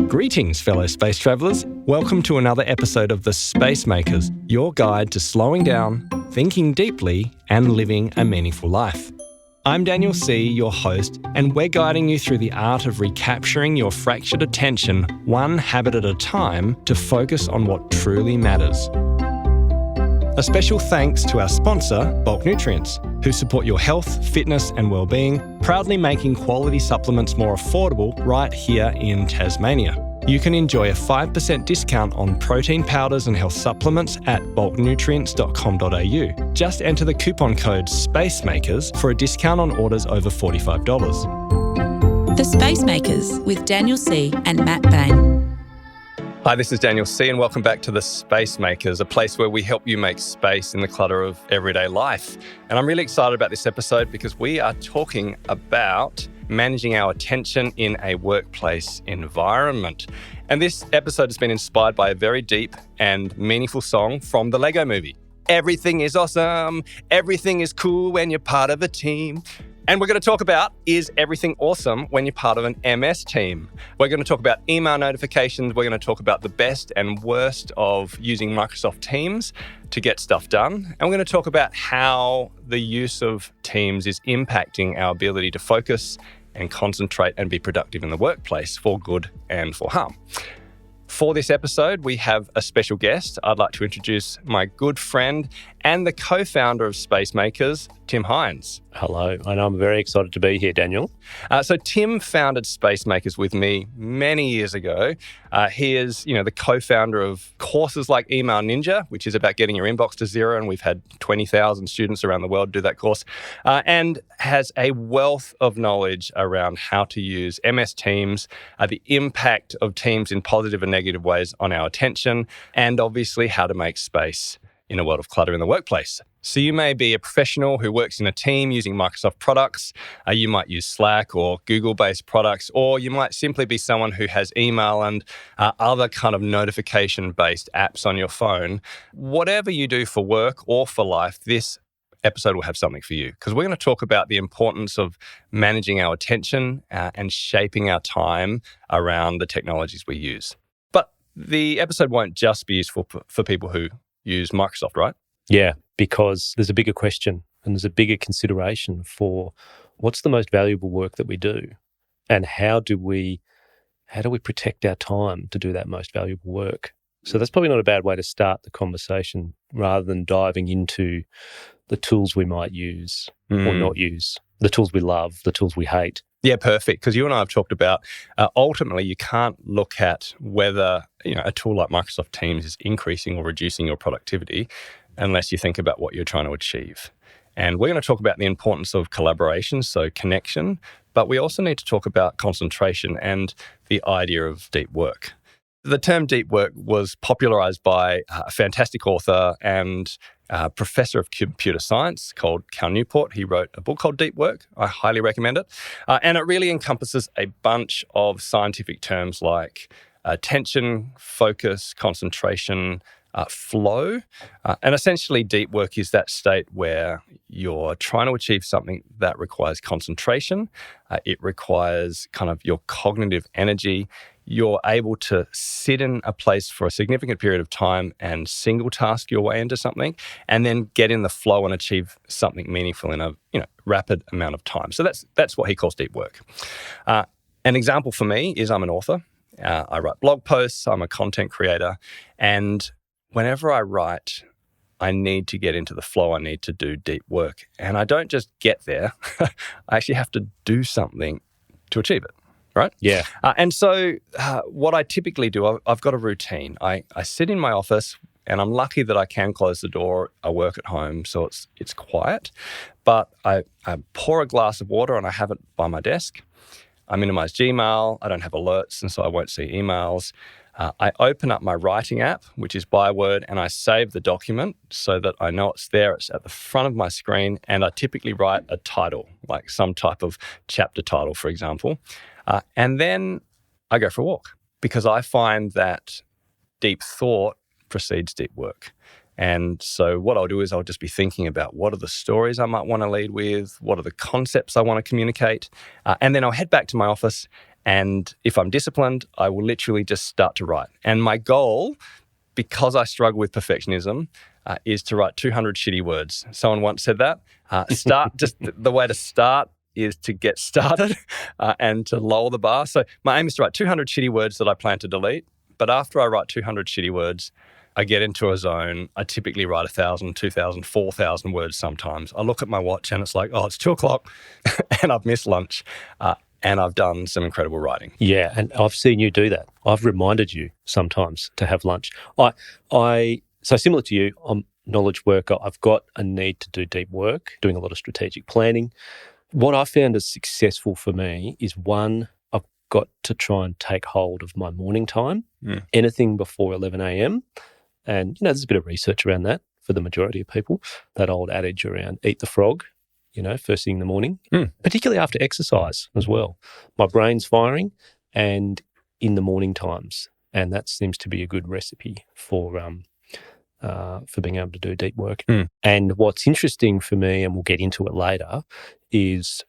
Greetings, fellow space travellers. Welcome to another episode of The Space Makers, your guide to slowing down, thinking deeply, and living a meaningful life. I'm Daniel C., your host, and we're guiding you through the art of recapturing your fractured attention one habit at a time to focus on what truly matters. A special thanks to our sponsor, Bulk Nutrients, who support your health, fitness and well-being, proudly making quality supplements more affordable right here in Tasmania. You can enjoy a 5% discount on protein powders and health supplements at bulknutrients.com.au. Just enter the coupon code SPACEMAKERS for a discount on orders over $45. The Space Makers with Daniel C. and Matt Bain. Hi, this is Daniel C. and welcome back to The Space Makers, a place where we help you make space in the clutter of everyday life. And I'm really excited about this episode because we are talking about managing our attention in a workplace environment. And this episode has been inspired by a very deep and meaningful song from the Lego Movie. Everything is awesome. Everything is cool when you're part of a team. And we're going to talk about, is everything awesome when you're part of an MS team? We're going to talk about email notifications. We're going to talk about the best and worst of using Microsoft Teams to get stuff done. And we're going to talk about how the use of Teams is impacting our ability to focus and concentrate and be productive in the workplace for good and for harm. For this episode, we have a special guest. I'd like to introduce my good friend and the co-founder of Space Makers, Tim Hines. Hello, and I'm very excited to be here, Daniel. So Tim founded Space Makers with me many years ago. He is, the co-founder of courses like Email Ninja, which is about getting your inbox to zero, and we've had 20,000 students around the world do that course, and has a wealth of knowledge around how to use MS Teams, the impact of Teams in positive and negative ways on our attention, and obviously how to make space in a world of clutter in the workplace. So you may be a professional who works in a team using Microsoft products. You might use Slack or Google-based products, or you might simply be someone who has email and other kind of notification-based apps on your phone. Whatever you do for work or for life, this episode will have something for you, because we're going to talk about the importance of managing our attention and shaping our time around the technologies we use. But the episode won't just be useful for people who use Microsoft, right? Yeah, because there's a bigger question and there's a bigger consideration for what's the most valuable work that we do, and how do we protect our time to do that most valuable work? So that's probably not a bad way to start the conversation, rather than diving into the tools we might use or not use, the tools we love, the tools we hate. Yeah, perfect. Because you and I have talked about, ultimately, you can't look at whether a tool like Microsoft Teams is increasing or reducing your productivity unless you think about what you're trying to achieve. And we're going to talk about the importance of collaboration, so connection, but we also need to talk about concentration and the idea of deep work. The term deep work was popularized by a fantastic author and professor of computer science called Cal Newport. He wrote a book called Deep Work. I highly recommend it. And it really encompasses a bunch of scientific terms like attention, focus, concentration, flow. And essentially, deep work is that state where you're trying to achieve something that requires concentration. It requires kind of your cognitive energy. You're able to sit in a place for a significant period of time and single task your way into something, and then get in the flow and achieve something meaningful in a rapid amount of time. So that's what he calls deep work. An example for me is I'm an author. I write blog posts. I'm a content creator. And whenever I write, I need to get into the flow. I need to do deep work. And I don't just get there. I actually have to do something to achieve it. Right? Yeah. And so what I typically do, I've got a routine. I sit in my office, and I'm lucky that I can close the door. I work at home, so it's quiet. But I pour a glass of water and I have it by my desk. I minimize Gmail. I don't have alerts, and so I won't see emails. I open up my writing app, which is Byword, and I save the document so that I know it's there. It's at the front of my screen, and I typically write a title, like some type of chapter title, for example. And then I go for a walk, because I find that deep thought precedes deep work. And so what I'll do is I'll just be thinking about what are the stories I might want to lead with, what are the concepts I want to communicate, and then I'll head back to my office And if I'm disciplined, I will literally just start to write. And my goal, because I struggle with perfectionism, is to write 200 shitty words. Someone once said that. Just the way to start is to get started and to lower the bar. So my aim is to write 200 shitty words that I plan to delete. But after I write 200 shitty words, I get into a zone. I typically write 1,000, 2,000, 4,000 words sometimes. I look at my watch and it's like, oh, it's 2:00 and I've missed lunch. And I've done some incredible writing. Yeah, and I've seen you do that. I've reminded you sometimes to have lunch. So similar to you, I'm a knowledge worker. I've got a need to do deep work, doing a lot of strategic planning. What I found is successful for me is, one, I've got to try and take hold of my morning time, anything before 11 a.m. And, there's a bit of research around that for the majority of people, that old adage around eat the frog, first thing in the morning, particularly after exercise as well. My brain's firing and in the morning times. And that seems to be a good recipe for being able to do deep work. And what's interesting for me, and we'll get into it later, is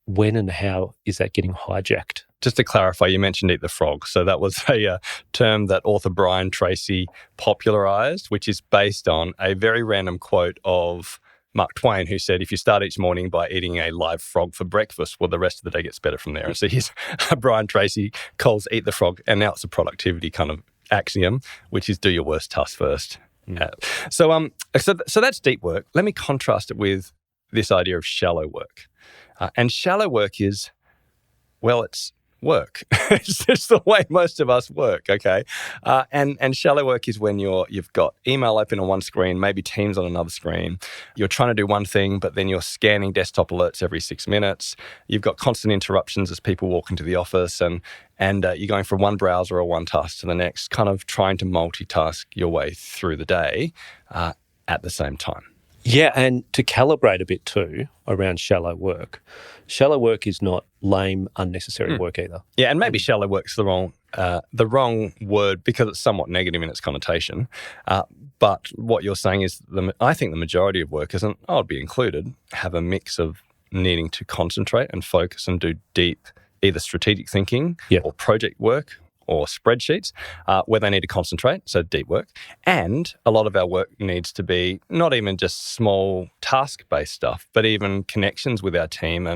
when and how is that getting hijacked? Just to clarify, you mentioned eat the frog. So that was a term that author Brian Tracy popularized, which is based on a very random quote of Mark Twain, who said, if you start each morning by eating a live frog for breakfast, well, the rest of the day gets better from there. And so here's Brian Tracy calls eat the frog, and now it's a productivity kind of axiom, which is do your worst task first. So that's deep work. Let me contrast it with this idea of shallow work. And shallow work is, well, it's work. It's just the way most of us work, okay? And shallow work is when you've got email open on one screen, maybe Teams on another screen. You're trying to do one thing, but then you're scanning desktop alerts every 6 minutes. You've got constant interruptions as people walk into the office, and you're going from one browser or one task to the next, kind of trying to multitask your way through the day at the same time. Yeah, and to calibrate a bit too around shallow work is not lame, unnecessary work either. Yeah, and maybe shallow work's the wrong word because it's somewhat negative in its connotation. But what you're saying is, I think the majority of workers, and I would be included, have a mix of needing to concentrate and focus and do deep, either strategic thinking or project work or spreadsheets, where they need to concentrate, so deep work. And a lot of our work needs to be not even just small task-based stuff, but even connections with our team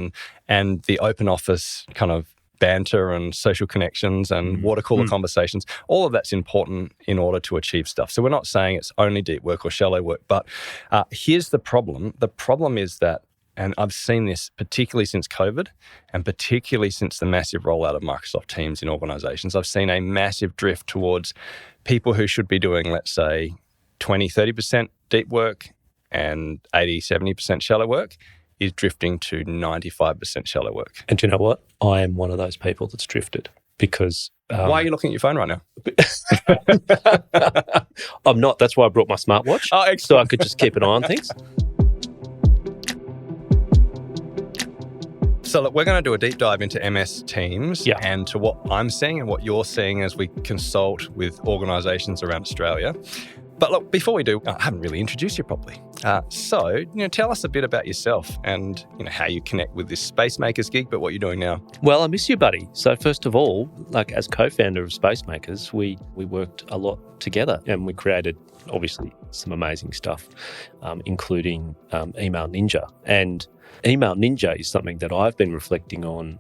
and the open office kind of banter and social connections and water cooler conversations. All of that's important in order to achieve stuff. So we're not saying it's only deep work or shallow work, but here's the problem. The problem is that, and I've seen this particularly since COVID and particularly since the massive rollout of Microsoft Teams in organizations, I've seen a massive drift towards people who should be doing, let's say, 20, 30% deep work and 80, 70% shallow work is drifting to 95% shallow work. And do you know what? I am one of those people that's drifted because... why are you looking at your phone right now? I'm not. That's why I brought my smartwatch. Oh, excellent. So I could just keep an eye on things. So look, we're going to do a deep dive into MS Teams and to what I'm seeing and what you're seeing as we consult with organisations around Australia. But look, before we do, I haven't really introduced you properly. So tell us a bit about yourself and how you connect with this Space Makers gig, but what you're doing now. Well, I miss you, buddy. So first of all, as co-founder of Space Makers, we worked a lot together and we created obviously some amazing stuff, including Email Ninja. And Email Ninja is something that I've been reflecting on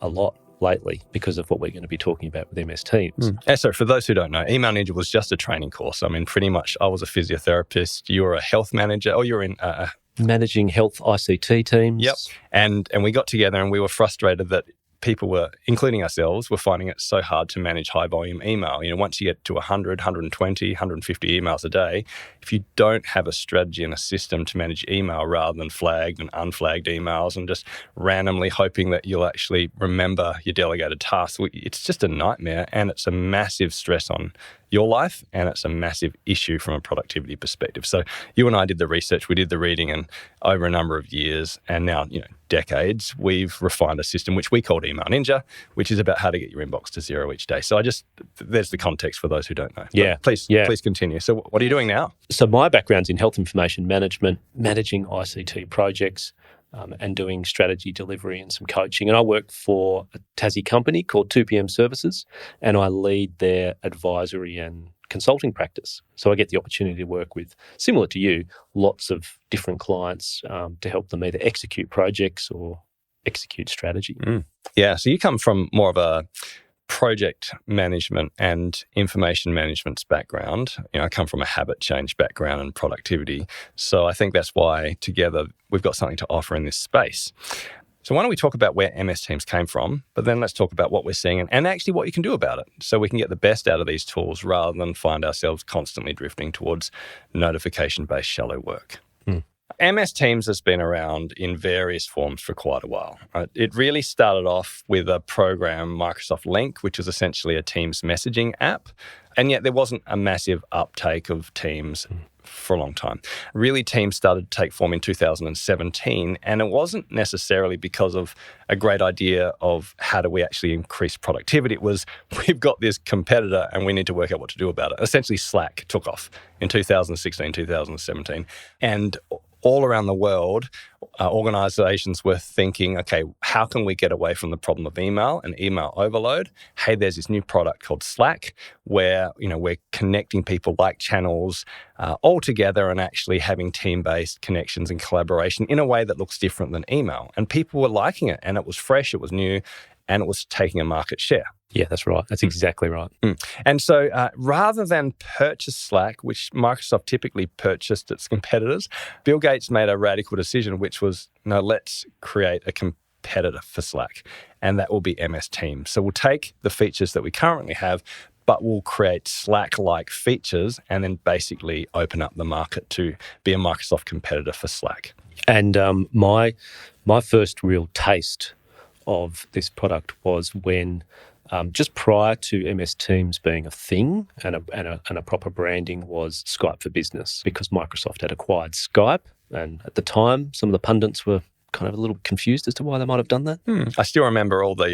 a lot lately because of what we're going to be talking about with MS Teams. So for those who don't know, Email Ninja was just a training course. I mean, pretty much I was a physiotherapist, you were a health manager, or you're in... managing health ICT teams. Yep. And we got together and we were frustrated that people were, including ourselves, were finding it so hard to manage high volume email. Once you get to 100, 120, 150 emails a day, if you don't have a strategy and a system to manage email rather than flagged and unflagged emails and just randomly hoping that you'll actually remember your delegated tasks, it's just a nightmare and it's a massive stress on your life and it's a massive issue from a productivity perspective. So you and I did the research, we did the reading, and over a number of years and now, decades, we've refined a system which we called Email Ninja, which is about how to get your inbox to zero each day. So there's the context for those who don't know. Yeah. But please continue. So what are you doing now? So my background's in health information management, managing ICT projects, and doing strategy delivery and some coaching. And I work for a Tassie company called 2PM Services, and I lead their advisory and consulting practice. So I get the opportunity to work with, similar to you, lots of different clients to help them either execute projects or execute strategy. Yeah, so you come from more of a project management and information management's background. I come from a habit change background and productivity. So I think that's why together we've got something to offer in this space. So why don't we talk about where MS Teams came from, but then let's talk about what we're seeing and actually what you can do about it so we can get the best out of these tools rather than find ourselves constantly drifting towards notification-based shallow work. MS Teams has been around in various forms for quite a while. It really started off with a program, Microsoft Lync, which was essentially a Teams messaging app. And yet there wasn't a massive uptake of Teams for a long time. Really, Teams started to take form in 2017, and it wasn't necessarily because of a great idea of how do we actually increase productivity. It was, we've got this competitor and we need to work out what to do about it. Essentially, Slack took off in 2016, 2017. And all around the world, organizations were thinking, okay, how can we get away from the problem of email and email overload? Hey, there's this new product called Slack where, we're connecting people like channels all together and actually having team-based connections and collaboration in a way that looks different than email. And people were liking it, and it was fresh, it was new, and it was taking a market share. Yeah, that's right. That's exactly right. And so rather than purchase Slack, which Microsoft typically purchased its competitors, Bill Gates made a radical decision, which was, no, let's create a competitor for Slack, and that will be MS Teams. So we'll take the features that we currently have, but we'll create Slack-like features and then basically open up the market to be a Microsoft competitor for Slack. And my first real taste of this product was when just prior to MS Teams being a thing and a proper branding was Skype for Business, because Microsoft had acquired Skype. And at the time, some of the pundits were kind of a little confused as to why they might have done that. I still remember all the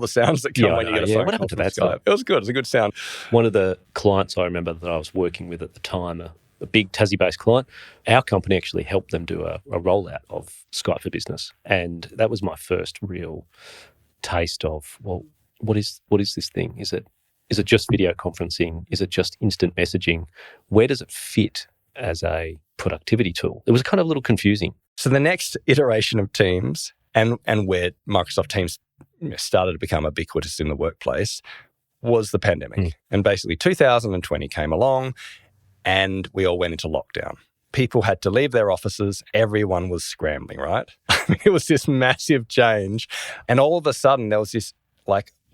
sounds that come when you get a phone what happened to that Skype. It was good. It was a good sound. One of the clients I remember that I was working with at the time, a big Tassie-based client, our company actually helped them do a rollout of Skype for Business. And that was my first real taste of, well, what is this thing? Is it just video conferencing? Is it just instant messaging? Where does it fit as a productivity tool? It was kind of a little confusing. So the next iteration of Teams and where Microsoft Teams started to become ubiquitous in the workplace was the pandemic. And basically 2020 came along and we all went into lockdown. People had to leave their offices. Everyone was scrambling, right? It was this massive change. And all of a sudden there was this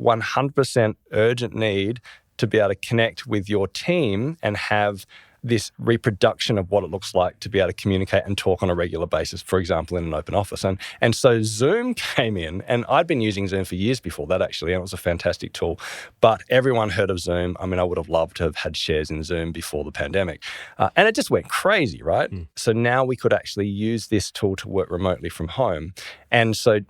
100% urgent need to be able to connect with your team and have this reproduction of what it looks like to be able to communicate and talk on a regular basis, for example, in an open office. And so Zoom came in, and I'd been using Zoom for years before that, actually, and it was a fantastic tool. But everyone heard of Zoom. I mean, I would have loved to have had shares in Zoom before the pandemic. And it just went crazy, right? So now we could actually use this tool to work remotely from home. And so,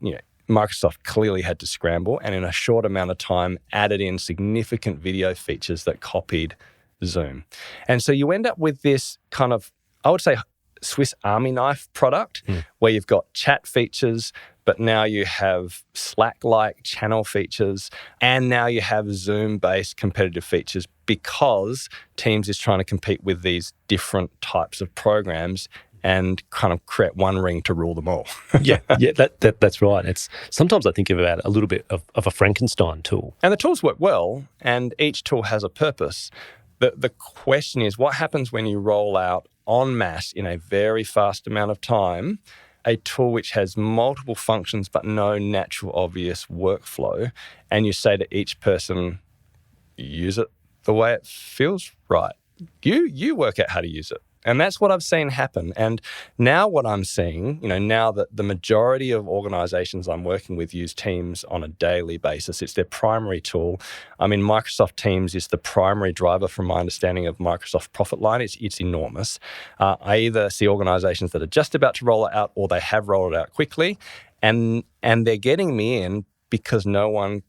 Microsoft clearly had to scramble and in a short amount of time added in significant video features that copied Zoom. And so you end up with this kind of, I would say, Swiss Army knife product where you've got chat features, but now you have Slack-like channel features, and now you have Zoom-based competitive features because Teams is trying to compete with these different types of programs and kind of create one ring to rule them all. Yeah, that's right. It's sometimes I think about it a little bit of a Frankenstein tool. And the tools work well, and each tool has a purpose. The question is, what happens when you roll out en masse in a very fast amount of time a tool which has multiple functions but no natural obvious workflow, and you say to each person, use it the way it feels right. You work out how to use it. And that's what I've seen happen. And now what I'm seeing, now that the majority of organizations I'm working with use Teams on a daily basis, it's their primary tool. I mean, Microsoft Teams is the primary driver from my understanding of Microsoft profit line. It's enormous. I either see organizations that are just about to roll it out or they have rolled it out quickly. And they're getting me in because no one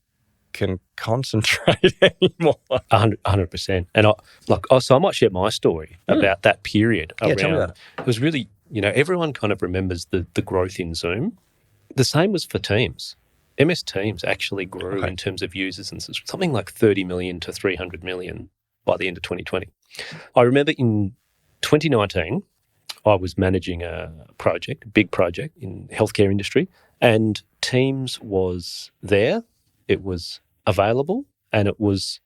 can concentrate anymore. 100%. And so I might share my story about that period. Yeah, tell me that. It was really Everyone kind of remembers the growth in Zoom. The same was for Teams. MS Teams actually grew in terms of users and something like 30 million to 300 million by the end of 2020. I remember in 2019, I was managing a big project in the healthcare industry, and Teams was there, it was available, and it was,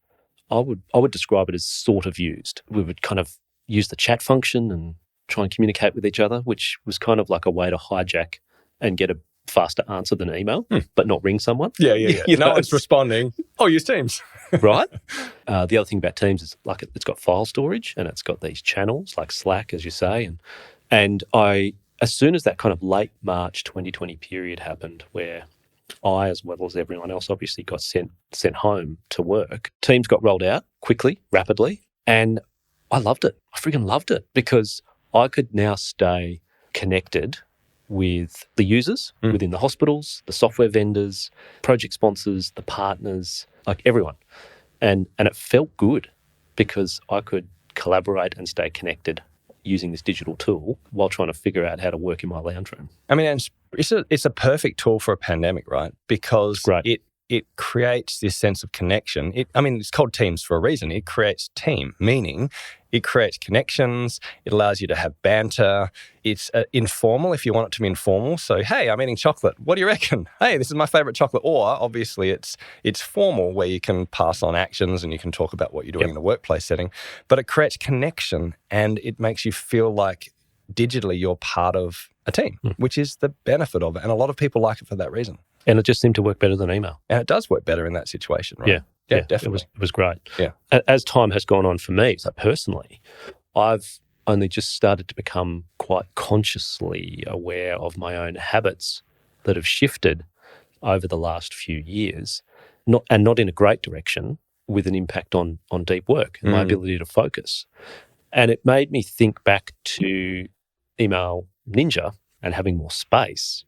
I would describe it as sort of used. We would kind of use the chat function and try and communicate with each other, which was kind of like a way to hijack and get a faster answer than email, but not ring someone. Yeah. No one's responding. Oh, use Teams. Right? The other thing about Teams is like it's got file storage and it's got these channels like Slack, as you say. And I, as soon as that kind of late March 2020 period happened where I, as well as everyone else, obviously got sent home to work, Teams got rolled out quickly, rapidly, and I loved it. I freaking loved it because I could now stay connected with the users within the hospitals, the software vendors, project sponsors, the partners, like everyone. And it felt good because I could collaborate and stay connected using this digital tool while trying to figure out how to work in my lounge room. I mean, and it's a perfect tool for a pandemic, right? Because it creates this sense of connection. It's called Teams for a reason. It creates team, meaning it creates connections. It allows you to have banter. It's informal if you want it to be informal. So, hey, I'm eating chocolate. What do you reckon? Hey, this is my favorite chocolate. Or obviously it's formal where you can pass on actions and you can talk about what you're doing in the workplace setting. But it creates connection and it makes you feel like digitally you're part of a team, which is the benefit of it. And a lot of people like it for that reason. And it just seemed to work better than email. And it does work better in that situation, right? Yeah, definitely. It was great. Yeah. As time has gone on for me, so personally, I've only just started to become quite consciously aware of my own habits that have shifted over the last few years, not in a great direction, with an impact on deep work and my ability to focus. And it made me think back to Email Ninja and having more space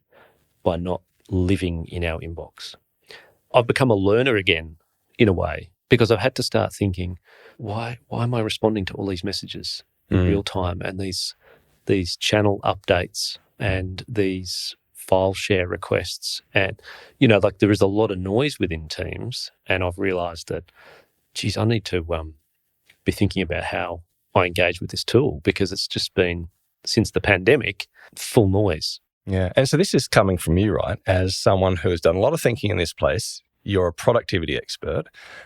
by not living in our inbox. I've become a learner again, in a way, because I've had to start thinking, why am I responding to all these messages in real time and these channel updates and these file share requests? And, there is a lot of noise within Teams, and I've realised that, geez, I need to be thinking about how I engage with this tool because it's just been, since the pandemic, full noise. Yeah. And so this is coming from you, right? As someone who has done a lot of thinking in this place, you're a productivity expert.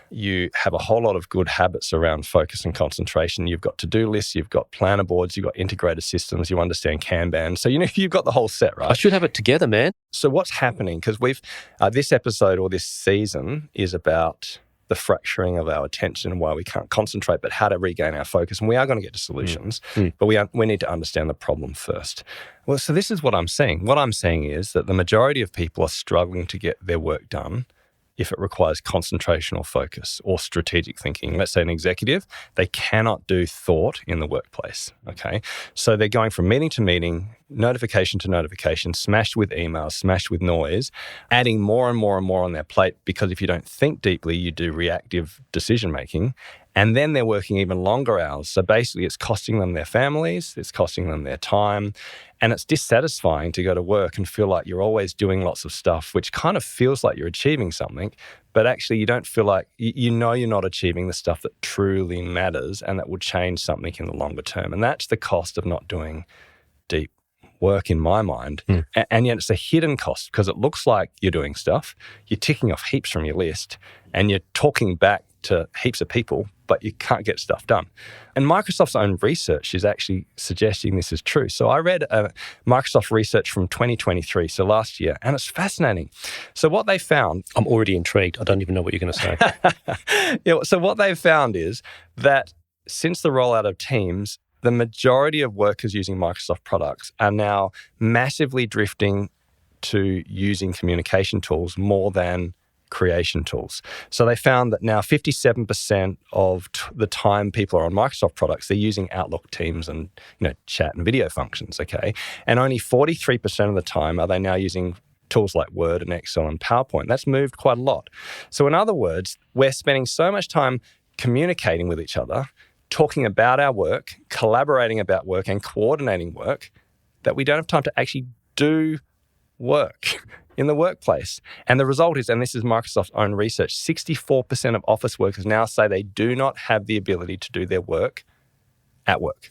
You have a whole lot of good habits around focus and concentration. You've got to-do lists, you've got planner boards, you've got integrated systems, you understand Kanban. So, you've got the whole set, right? I should have it together, man. So what's happening? Because we've, this episode or this season is about the fracturing of our attention and why we can't concentrate, but how to regain our focus. And we are going to get to solutions, but we need to understand the problem first. Well, so this is what I'm saying. What I'm saying is that the majority of people are struggling to get their work done if it requires concentration or focus or strategic thinking. Let's say an executive, they cannot do thought in the workplace, okay? So they're going from meeting to meeting, notification to notification, smashed with emails, smashed with noise, adding more and more and more on their plate because if you don't think deeply, you do reactive decision-making. And then they're working even longer hours. So basically it's costing them their families, it's costing them their time, and it's dissatisfying to go to work and feel like you're always doing lots of stuff, which kind of feels like you're achieving something, but actually you don't feel like, you're not achieving the stuff that truly matters and that will change something in the longer term. And that's the cost of not doing deep work in my mind. And yet it's a hidden cost because it looks like you're doing stuff, you're ticking off heaps from your list, and you're talking back to heaps of people, but you can't get stuff done. And Microsoft's own research is actually suggesting this is true. So I read Microsoft research from 2023, so last year, and it's fascinating. So what they found... I'm already intrigued. I don't even know what you're going to say. So what they've found is that since the rollout of Teams, the majority of workers using Microsoft products are now massively drifting to using communication tools more than creation tools. So they found that now 57% of the time people are on Microsoft products, they're using Outlook, Teams, and chat and video functions, okay? And only 43% of the time are they now using tools like Word and Excel and PowerPoint. That's moved quite a lot. So in other words, we're spending so much time communicating with each other, talking about our work, collaborating about work, and coordinating work, that we don't have time to actually do work in the workplace. And the result is, and this is Microsoft's own research, 64% of office workers now say they do not have the ability to do their work at work.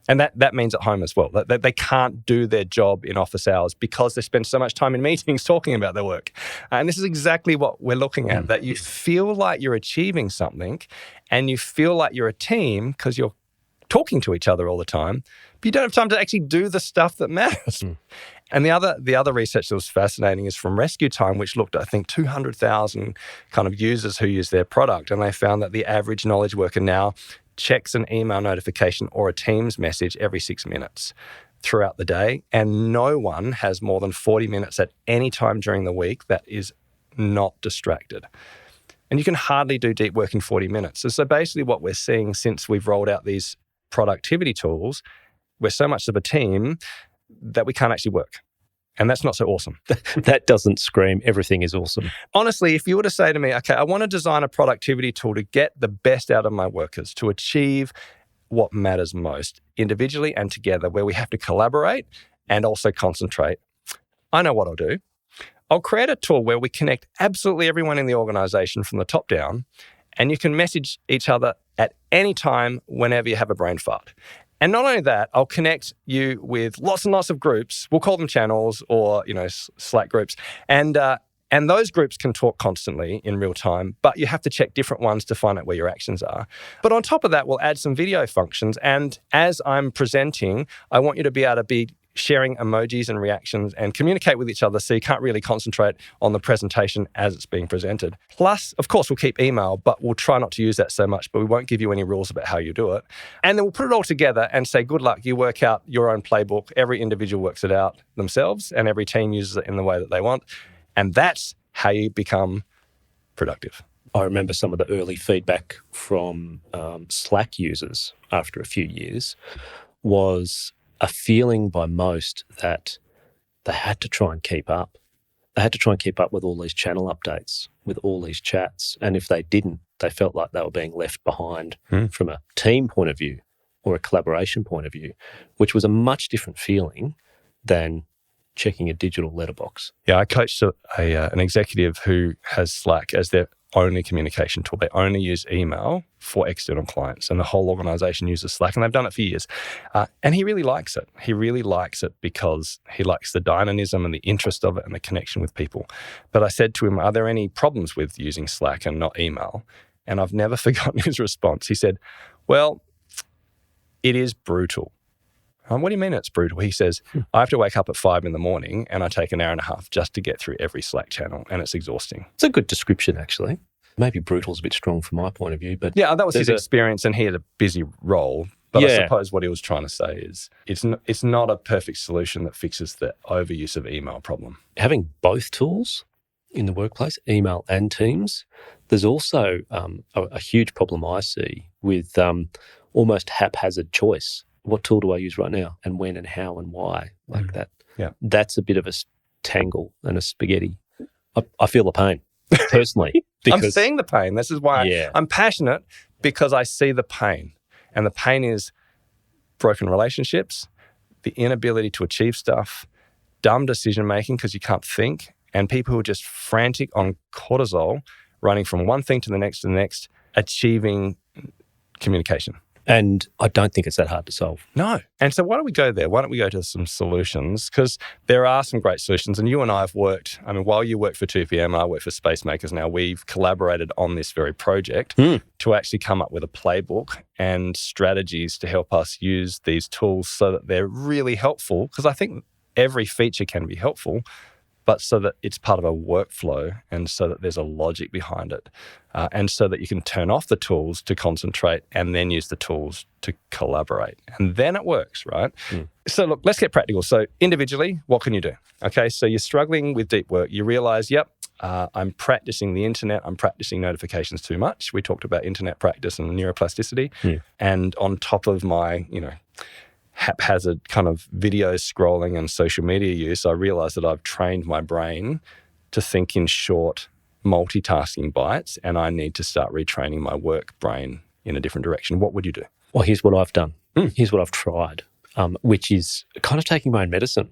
And that means at home as well. That they can't do their job in office hours because they spend so much time in meetings talking about their work. And this is exactly what we're looking at, that you feel like you're achieving something and you feel like you're a team because you're talking to each other all the time, but you don't have time to actually do the stuff that matters. And the other research that was fascinating is from Rescue Time, which looked at, I think, 200,000 kind of users who use their product. And they found that the average knowledge worker now checks an email notification or a Teams message every 6 minutes throughout the day. And no one has more than 40 minutes at any time during the week that is not distracted. And you can hardly do deep work in 40 minutes. So basically what we're seeing since we've rolled out these productivity tools, we're so much of a team that we can't actually work. And that's not so awesome. That doesn't scream everything is awesome. Honestly, if you were to say to me, okay, I want to design a productivity tool to get the best out of my workers, to achieve what matters most individually and together, where we have to collaborate and also concentrate, I know what I'll do. I'll create a tool where we connect absolutely everyone in the organization from the top down, and you can message each other at any time whenever you have a brain fart. And not only that, I'll connect you with lots and lots of groups. We'll call them channels or, Slack groups. And those groups can talk constantly in real time, but you have to check different ones to find out where your actions are. But on top of that, we'll add some video functions. And as I'm presenting, I want you to be able to be sharing emojis and reactions and communicate with each other so you can't really concentrate on the presentation as it's being presented. Plus, of course, we'll keep email, but we'll try not to use that so much, but we won't give you any rules about how you do it. And then we'll put it all together and say, good luck, you work out your own playbook. Every individual works it out themselves and every team uses it in the way that they want. And that's how you become productive. I remember some of the early feedback from Slack users after a few years was a feeling by most that they had to try and keep up. They had to try and keep up with all these channel updates, with all these chats. And if they didn't, they felt like they were being left behind from a team point of view or a collaboration point of view, which was a much different feeling than checking a digital letterbox. Yeah, I coached an executive who has Slack as their only communication tool. They only use email for external clients, and the whole organization uses Slack, and they've done it for years. And he really likes it. He really likes it because he likes the dynamism and the interest of it and the connection with people. But I said to him, are there any problems with using Slack and not email? And I've never forgotten his response. He said, well, it is brutal. What do you mean it's brutal? He says, I have to wake up at 5 a.m. and I take an hour and a half just to get through every Slack channel, and it's exhausting. It's a good description, actually. Maybe brutal is a bit strong from my point of view, but yeah, that was his experience, and he had a busy role. But I suppose what he was trying to say is it's not a perfect solution that fixes the overuse of email problem. Having both tools in the workplace, email and Teams, there's also a huge problem I see with almost haphazard choice. What tool do I use right now, and when and how and why, like that? Yeah, that's a bit of a tangle and a spaghetti. I feel the pain personally. Because I'm seeing the pain. This is why I'm passionate, because I see the pain, and the pain is broken relationships, the inability to achieve stuff, dumb decision making because you can't think, and people who are just frantic on cortisol, running from one thing to the next, achieving communication. And I don't think it's that hard to solve. No. And so why don't we go there? Why don't we go to some solutions? Because there are some great solutions. And you and I have worked, while you work for 2PM and I work for Spacemakers now, we've collaborated on this very project to actually come up with a playbook and strategies to help us use these tools so that they're really helpful. Because I think every feature can be helpful, but so that it's part of a workflow and so that there's a logic behind it. And so that you can turn off the tools to concentrate and then use the tools to collaborate. And then it works, right? So look, let's get practical. So individually, what can you do? Okay, so you're struggling with deep work. You realize, I'm practicing the internet. I'm practicing notifications too much. We talked about internet practice and neuroplasticity. And on top of my, haphazard kind of video scrolling and social media use, I realized that I've trained my brain to think in short multitasking bites, and I need to start retraining my work brain in a different direction. What would you do? Well, here's what I've done. Here's what I've tried. which is kind of taking my own medicine,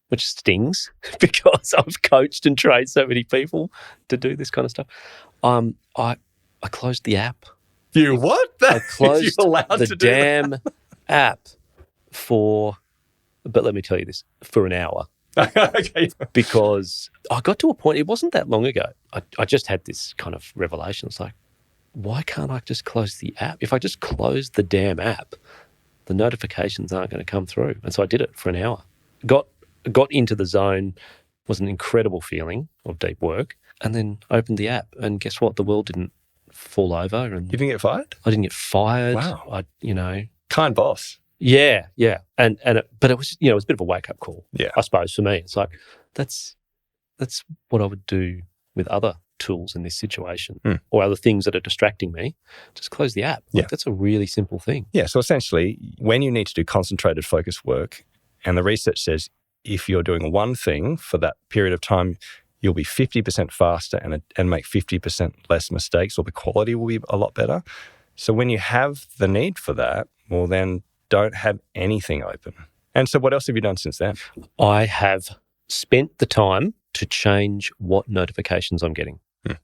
which stings because I've coached and trained so many people to do this kind of stuff. I closed the app. You what? I closed You're allowed the to do damn app but let me tell you this, for an hour. Okay. Because I got to a point, it wasn't that long ago, I just had this kind of revelation. It's like, why can't I just close the app? If I just close the damn app, the notifications aren't going to come through. And so I did it for an hour. Got into the zone, was an incredible feeling of deep work, and then opened the app. And guess what? The world didn't fall over. And You didn't get fired? I didn't get fired. Wow. Kind boss. Yeah. But it was, it was a bit of a wake-up call, Yeah. I suppose, for me. It's like, that's what I would do with other tools in this situation or other things that are distracting me. Just close the app. Yeah. That's a really simple thing. Yeah. So essentially, when you need to do concentrated focused work, and the research says if you're doing one thing for that period of time, you'll be 50% faster and make 50% less mistakes, or the quality will be a lot better. So when you have the need for that, well, then don't have anything open. And so what else have you done since then? I have spent the time to change what notifications I'm getting.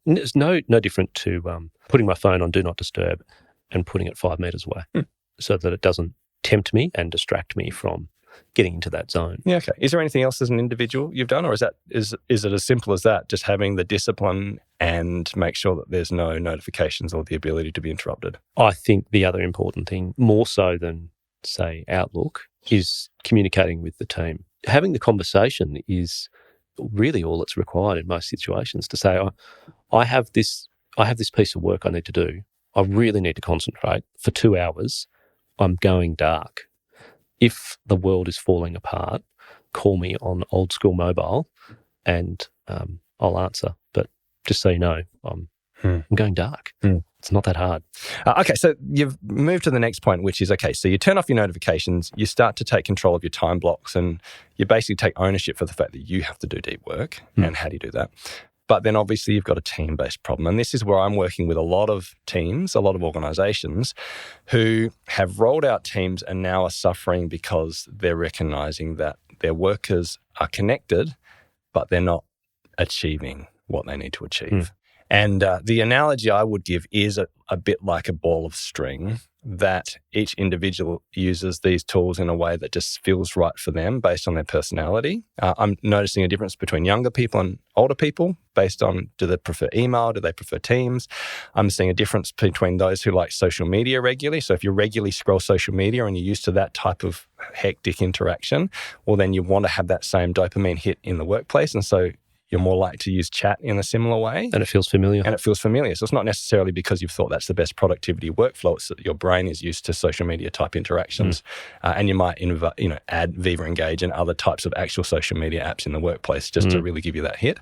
It's no different to putting my phone on Do Not Disturb and putting it 5 meters away so that it doesn't tempt me and distract me from getting into that zone. Yeah, okay. Is there anything else as an individual you've done, or is it as simple as that, just having the discipline and make sure that there's no notifications or the ability to be interrupted? I think the other important thing, more so than, say, Outlook, is communicating with the team. Having the conversation is really all that's required in most situations, to say, I have this piece of work I need to do. I really need to concentrate for 2 hours. I'm going dark. If the world is falling apart, call me on old school mobile and I'll answer. But just so you know, I'm going dark. It's not that hard. Okay, so you've moved to the next point, which is, okay, so you turn off your notifications, you start to take control of your time blocks, and you basically take ownership for the fact that you have to do deep work. And how do you do that? But then obviously you've got a team-based problem. And this is where I'm working with a lot of teams, a lot of organizations who have rolled out teams and now are suffering because they're recognizing that their workers are connected, but they're not achieving what they need to achieve. And the analogy I would give is a bit like a ball of string, that each individual uses these tools in a way that just feels right for them based on their personality. I'm noticing a difference between younger people and older people based on, do they prefer email? Do they prefer Teams? I'm seeing a difference between those who like social media regularly. So if you regularly scroll social media and you're used to that type of hectic interaction, well, then you want to have that same dopamine hit in the workplace. And so you're more likely to use chat in a similar way. And it feels familiar. So it's not necessarily because you've thought that's the best productivity workflow. It's that your brain is used to social media type interactions. And you might add Viva Engage and other types of actual social media apps in the workplace just to really give you that hit.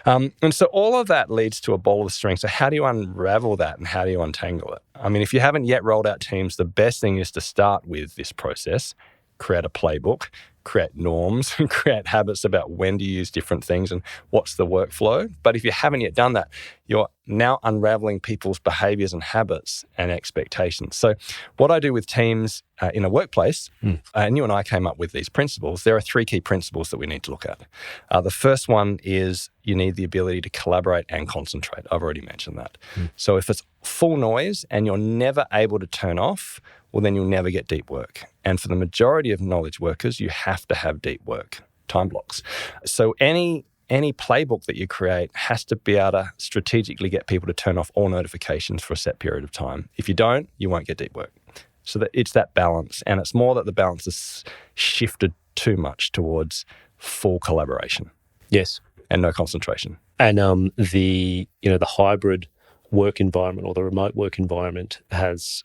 And so all of that leads to a ball of string. So how do you unravel that and how do you untangle it? I mean, if you haven't yet rolled out Teams, the best thing is to start with this process, create a playbook, create norms, and create habits about when to use different things and what's the workflow. But if you haven't yet done that, you're now unraveling people's behaviors and habits and expectations. So what I do with teams in a workplace, and you and I came up with these principles, there are 3 key principles that we need to look at. The first one is you need the ability to collaborate and concentrate. I've already mentioned that. So if it's full noise and you're never able to turn off, well, then you'll never get deep work. And for the majority of knowledge workers, you have to have deep work, time blocks. So any playbook that you create has to be able to strategically get people to turn off all notifications for a set period of time. If you don't, you won't get deep work. So that it's that balance. And it's more that the balance is shifted too much towards full collaboration. Yes. And no concentration. And the hybrid work environment or the remote work environment has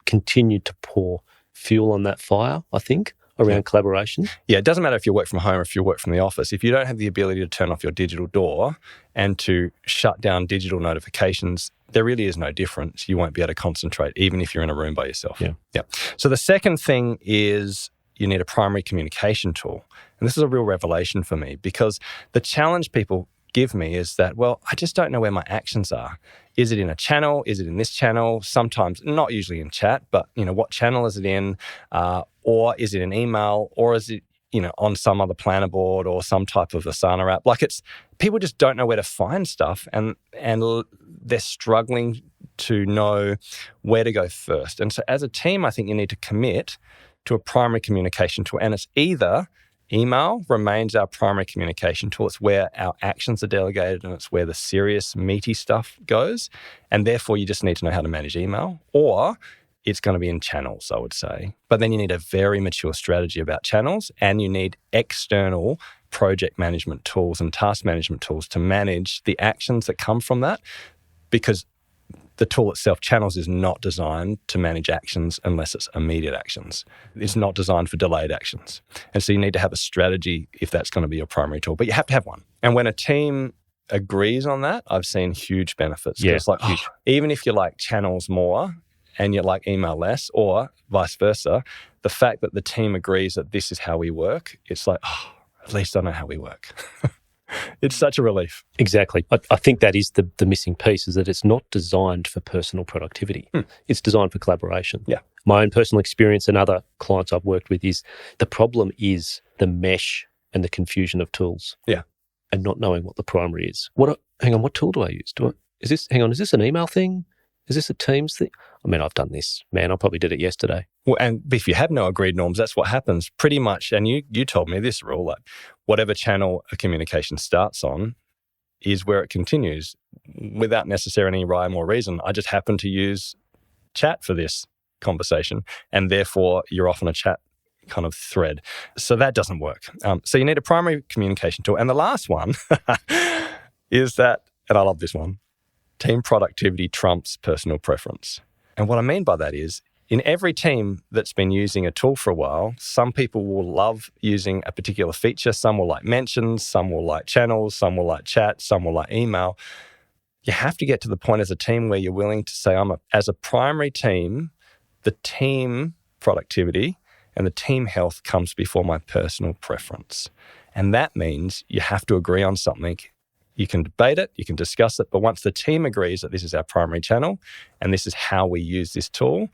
continued to pour fuel on that fire, I think, around collaboration. Yeah, it doesn't matter if you work from home or if you work from the office. If you don't have the ability to turn off your digital door and to shut down digital notifications, there really is no difference. You won't be able to concentrate, even if you're in a room by yourself. Yeah. So the second thing is you need a primary communication tool. And this is a real revelation for me because the challenge people give me is that, well, I just don't know where my actions are. Is it in a channel? Is it in this channel? Sometimes, not usually in chat, but, what channel is it in? Or is it an email? Or is it, on some other planner board or some type of Asana app? Like, people just don't know where to find stuff, and they're struggling to know where to go first. And so as a team, I think you need to commit to a primary communication tool. And it's either email remains our primary communication tool. It's where our actions are delegated and it's where the serious, meaty stuff goes. And therefore, you just need to know how to manage email. Or it's going to be in channels, I would say. But then you need a very mature strategy about channels, and you need external project management tools and task management tools to manage the actions that come from that, because the tool itself, Channels, is not designed to manage actions unless it's immediate actions. It's not designed for delayed actions. And so you need to have a strategy if that's going to be your primary tool, but you have to have one. And when a team agrees on that, I've seen huge benefits. Yeah, it's like, even if you like Channels more and you like email less, or vice versa, the fact that the team agrees that this is how we work, it's like, at least I know how we work. It's such a relief. Exactly. I think that is the missing piece, is that it's not designed for personal productivity. It's designed for collaboration. Yeah. My own personal experience and other clients I've worked with is the problem is the mesh and the confusion of tools. Yeah. And not knowing what the primary is. What tool do I use? Is this an email thing? Is this a Teams thing? I mean, I've done this. Man, I probably did it yesterday. Well, and if you have no agreed norms, that's what happens pretty much. And you told me this rule, like whatever channel a communication starts on is where it continues without necessarily any rhyme or reason. I just happen to use chat for this conversation, and therefore you're off on a chat kind of thread. So that doesn't work. So you need a primary communication tool. And the last one is that, and I love this one, team productivity trumps personal preference. And what I mean by that is, in every team that's been using a tool for a while, some people will love using a particular feature. Some will like mentions, some will like channels, some will like chat, some will like email. You have to get to the point as a team where you're willing to say, as a primary team, the team productivity and the team health comes before my personal preference. And that means you have to agree on something. You can debate it, you can discuss it, but once the team agrees that this is our primary channel and this is how we use this tool,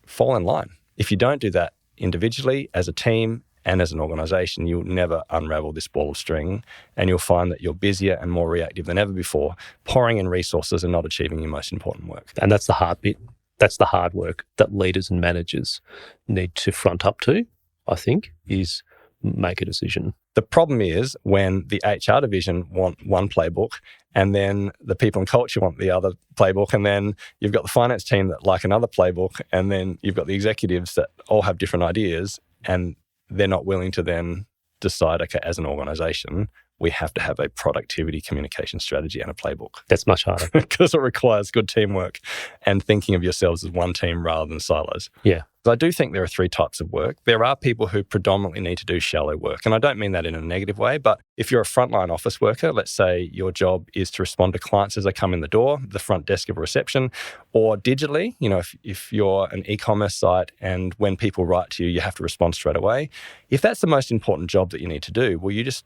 fall in line. If you don't do that individually, as a team and as an organization, you'll never unravel this ball of string, and you'll find that you're busier and more reactive than ever before, pouring in resources and not achieving your most important work. And that's the hard bit. That's the hard work that leaders and managers need to front up to, I think, is make a decision. The problem is when the HR division want one playbook, and then the people and culture want the other playbook, and then you've got the finance team that like another playbook, and then you've got the executives that all have different ideas, and they're not willing to then decide, okay, as an organization, we have to have a productivity communication strategy and a playbook. That's much harder. Because it requires good teamwork and thinking of yourselves as one team rather than silos. Yeah. I do think there are three types of work. There are people who predominantly need to do shallow work. And I don't mean that in a negative way, but if you're a frontline office worker, let's say your job is to respond to clients as they come in the door, the front desk of a reception, or digitally, if you're an e-commerce site and when people write to you, you have to respond straight away. If that's the most important job that you need to do, well, you just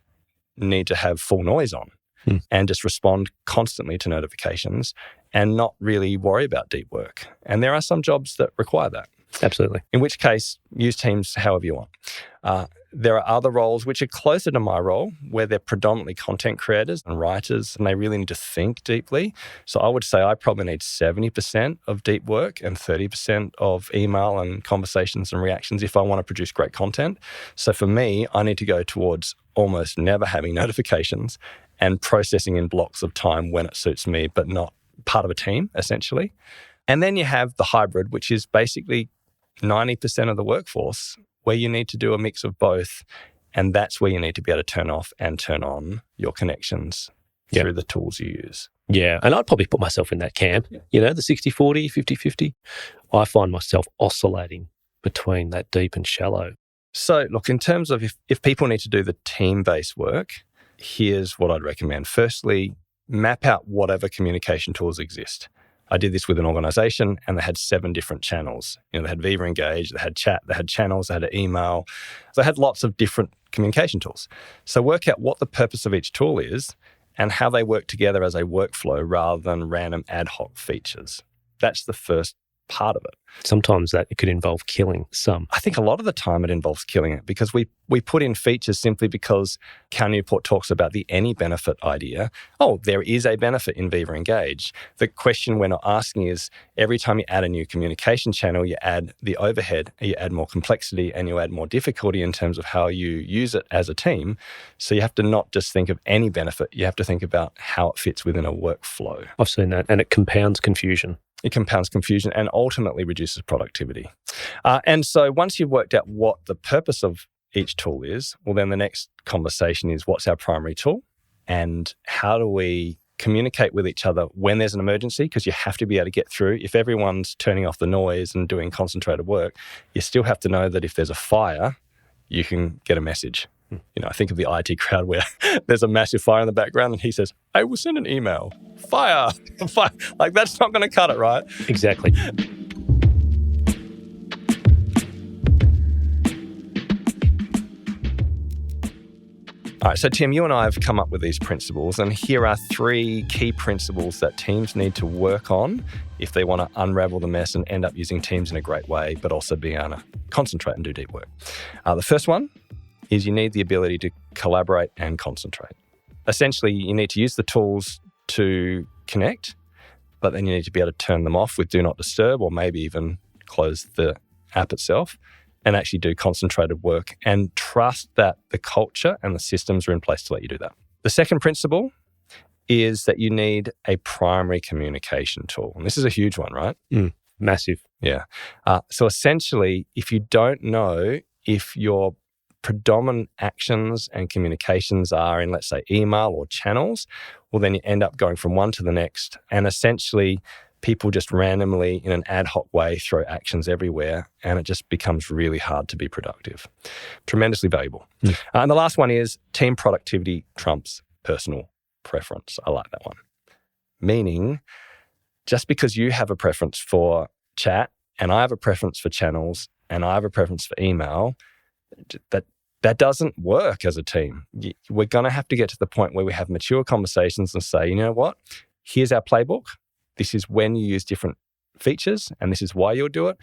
need to have full noise on and just respond constantly to notifications and not really worry about deep work. And there are some jobs that require that. Absolutely. In which case, use Teams however you want. There are other roles which are closer to my role where they're predominantly content creators and writers, and they really need to think deeply. So I would say I probably need 70% of deep work and 30% of email and conversations and reactions if I want to produce great content. So for me, I need to go towards almost never having notifications and processing in blocks of time when it suits me, but not part of a team, essentially. And then you have the hybrid, which is basically 90% of the workforce, where you need to do a mix of both. And that's where you need to be able to turn off and turn on your connections through the tools you use. Yeah. And I'd probably put myself in that camp, the 60-40, 50-50. I find myself oscillating between that deep and shallow. So look, in terms of if people need to do the team-based work, here's what I'd recommend. Firstly, map out whatever communication tools exist. I did this with an organization and they had 7 different channels. They had Viva Engage, they had chat, they had channels, they had email. So they had lots of different communication tools. So work out what the purpose of each tool is and how they work together as a workflow rather than random ad hoc features. That's the first part of it. Sometimes that it could involve killing some. I think a lot of the time it involves killing it because we put in features simply because Cal Newport talks about the any benefit idea. Oh, there is a benefit in Viva Engage. The question we're not asking is every time you add a new communication channel, you add the overhead, you add more complexity, and you add more difficulty in terms of how you use it as a team. So you have to not just think of any benefit, you have to think about how it fits within a workflow. I've seen that, and it compounds confusion. It compounds confusion and ultimately reduces productivity. And so once you've worked out what the purpose of each tool is, well, then the next conversation is what's our primary tool and how do we communicate with each other when there's an emergency, because you have to be able to get through. If everyone's turning off the noise and doing concentrated work, you still have to know that if there's a fire, you can get a message. You know, I think of the IT crowd where there's a massive fire in the background and he says, I will send an email. Fire. Fire. Like, that's not going to cut it, right? Exactly. All right, so Tim, you and I have come up with these principles, and here are 3 key principles that teams need to work on if they want to unravel the mess and end up using Teams in a great way, but also be able to concentrate and do deep work. The first one is you need the ability to collaborate and concentrate. Essentially, you need to use the tools to connect, but then you need to be able to turn them off with Do Not Disturb, or maybe even close the app itself and actually do concentrated work and trust that the culture and the systems are in place to let you do that. The second principle is that you need a primary communication tool. And this is a huge one, right? Massive. Yeah. So essentially, if you don't know if your predominant actions and communications are in, let's say, email or channels, well, then you end up going from one to the next. And essentially, people just randomly, in an ad hoc way, throw actions everywhere, and it just becomes really hard to be productive. Tremendously valuable. And the last one is team productivity trumps personal preference. I like that one. Meaning, just because you have a preference for chat, and I have a preference for channels, and I have a preference for email, that doesn't work as a team. We're going to have to get to the point where we have mature conversations and say, you know what? Here's our playbook. This is when you use different features, and this is why you'll do it.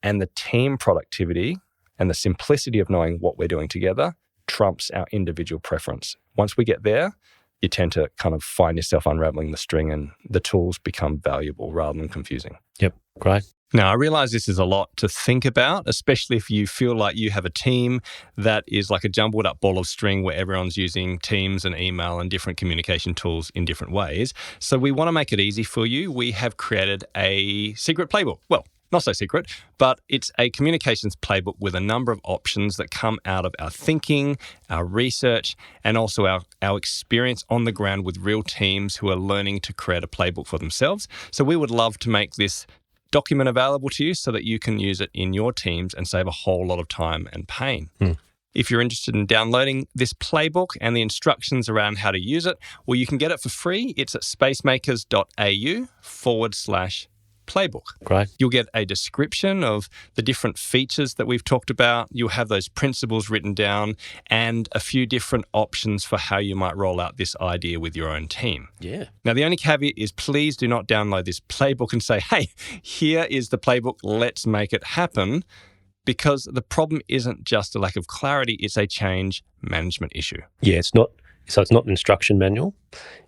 And the team productivity and the simplicity of knowing what we're doing together trumps our individual preference. Once we get there, you tend to kind of find yourself unraveling the string and the tools become valuable rather than confusing. Yep, great. Now, I realize this is a lot to think about, especially if you feel like you have a team that is like a jumbled up ball of string where everyone's using Teams and email and different communication tools in different ways. So we want to make it easy for you. We have created a secret playbook. Well, not so secret, but it's a communications playbook with a number of options that come out of our thinking, our research, and also our experience on the ground with real teams who are learning to create a playbook for themselves. So we would love to make this document available to you so that you can use it in your teams and save a whole lot of time and pain. If you're interested in downloading this playbook and the instructions around how to use it, well, you can get it for free. It's at spacemakers.au/playbook. Great. You'll get a description of the different features that we've talked about. You'll have those principles written down and a few different options for how you might roll out this idea with your own team. Yeah. Now, the only caveat is please do not download this playbook and say, hey, here is the playbook, let's make it happen, because the problem isn't just a lack of clarity, it's a change management issue. Yeah, it's not an instruction manual.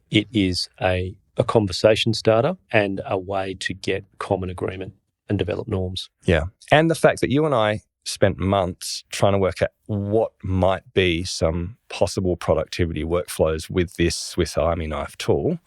It is a conversation starter and a way to get common agreement and develop norms. Yeah. And the fact that you and I spent months trying to work out what might be some possible productivity workflows with this Swiss Army knife tool.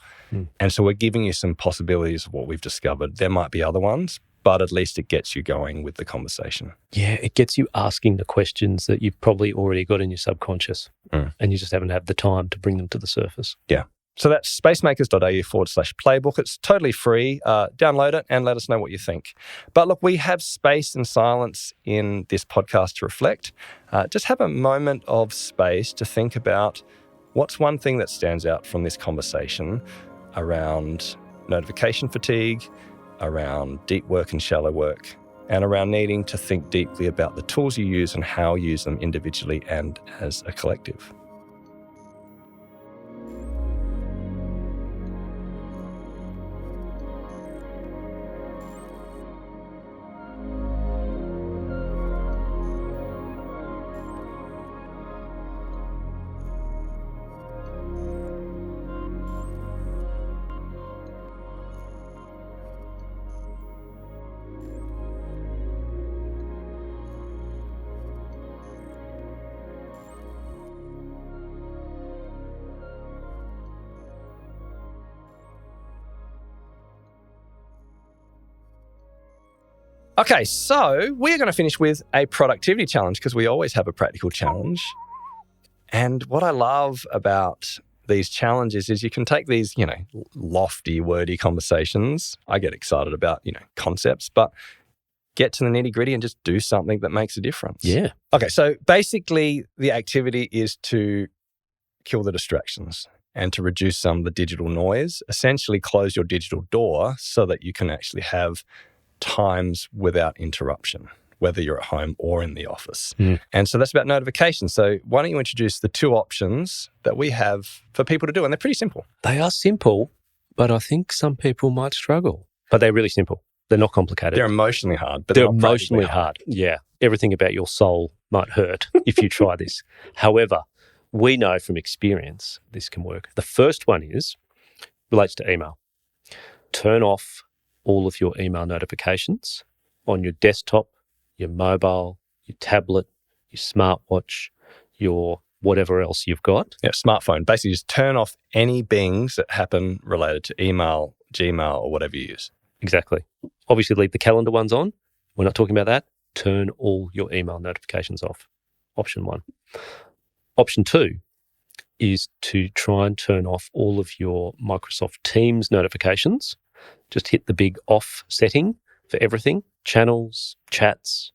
And so we're giving you some possibilities of what we've discovered. There might be other ones, but at least it gets you going with the conversation. Yeah, it gets you asking the questions that you've probably already got in your subconscious and you just haven't had the time to bring them to the surface. Yeah. So that's spacemakers.au/playbook. It's totally free. Download it and let us know what you think. But look, we have space and silence in this podcast to reflect. Just have a moment of space to think about what's one thing that stands out from this conversation around notification fatigue, around deep work and shallow work, and around needing to think deeply about the tools you use and how you use them individually and as a collective. Okay, so we're going to finish with a productivity challenge because we always have a practical challenge. And what I love about these challenges is you can take these, lofty, wordy conversations. I get excited about, concepts, but get to the nitty gritty and just do something that makes a difference. Yeah. Okay, so basically the activity is to kill the distractions and to reduce some of the digital noise, essentially close your digital door so that you can actually have times without interruption, whether you're at home or in the office. And so that's about notifications. So why don't you introduce the two options that we have for people to do? And they're pretty simple. They are simple, but I think some people might struggle. But they're really simple. They're not complicated. They're emotionally hard, but they're not emotionally practically hard. Yeah. Everything about your soul might hurt if you try this. However, we know from experience this can work. The first one relates to email. Turn off all of your email notifications on your desktop, your mobile, your tablet, your smartwatch, your whatever else you've got. Yeah, smartphone. Basically, just turn off any bings that happen related to email, Gmail, or whatever you use. Exactly. Obviously, leave the calendar ones on. We're not talking about that. Turn all your email notifications off. Option 1. Option 2 is to try and turn off all of your Microsoft Teams notifications. Just hit the big off setting for everything, channels, chats,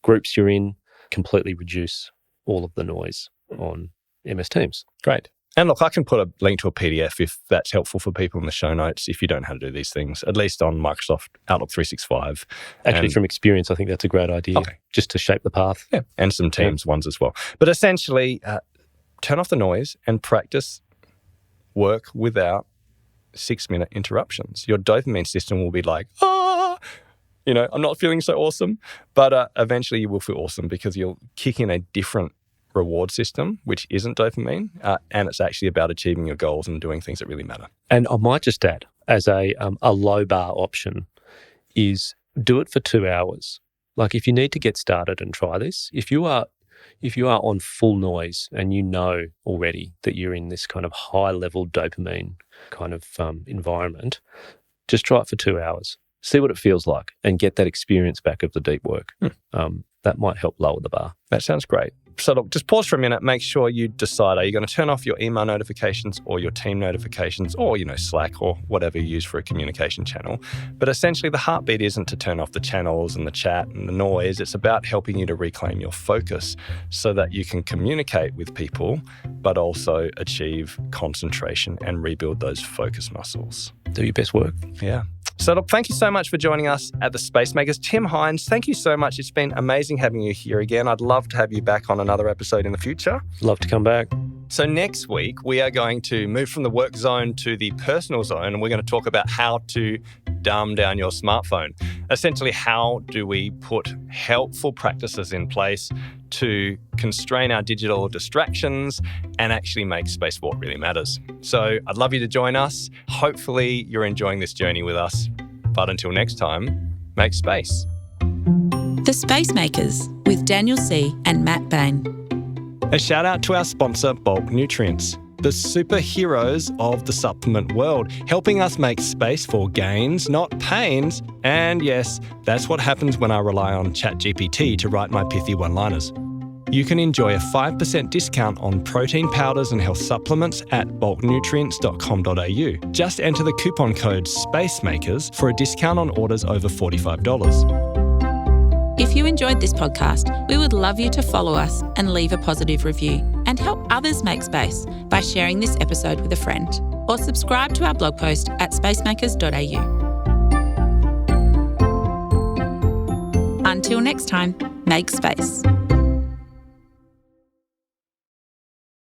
groups you're in, completely reduce all of the noise on MS Teams. Great. And look, I can put a link to a PDF if that's helpful for people in the show notes if you don't know how to do these things, at least on Microsoft Outlook 365. Actually, from experience, I think that's a great idea, just to shape the path. Yeah, and some Teams ones as well. But essentially, turn off the noise and practice work without 6-minute interruptions. Your dopamine system will be like, I'm not feeling so awesome. But eventually you will feel awesome because you'll kick in a different reward system, which isn't dopamine, and it's actually about achieving your goals and doing things that really matter. And I might just add, as a low bar option, is do it for 2 hours. Like if you need to get started and try this, if you are on full noise and you know already that you're in this kind of high level dopamine kind of environment, just try it for 2 hours. See what it feels like and get that experience back of the deep work. That might help lower the bar. That sounds great. So look, just pause for a minute, make sure you decide, are you going to turn off your email notifications or your team notifications or, Slack or whatever you use for a communication channel. But essentially the heartbeat isn't to turn off the channels and the chat and the noise. It's about helping you to reclaim your focus so that you can communicate with people, but also achieve concentration and rebuild those focus muscles. Do your best work. Yeah. So look, thank you so much for joining us at the Space Makers. Tim Hines, thank you so much. It's been amazing having you here again. I'd love to have you back on another episode in the future. Love to come back. So next week, we are going to move from the work zone to the personal zone, and we're going to talk about how to dumb down your smartphone. Essentially, how do we put helpful practices in place to constrain our digital distractions and actually make space for what really matters. So I'd love you to join us. Hopefully you're enjoying this journey with us. But until next time, make space. The Space Makers with Daniel C. and Matt Bain. A shout out to our sponsor, Bulk Nutrients, the superheroes of the supplement world, helping us make space for gains, not pains. And yes, that's what happens when I rely on ChatGPT to write my pithy one-liners. You can enjoy a 5% discount on protein powders and health supplements at bulknutrients.com.au. Just enter the coupon code SPACEMAKERS for a discount on orders over $45. If you enjoyed this podcast, we would love you to follow us and leave a positive review and help others make space by sharing this episode with a friend, or subscribe to our blog post at spacemakers.au. Until next time, make space.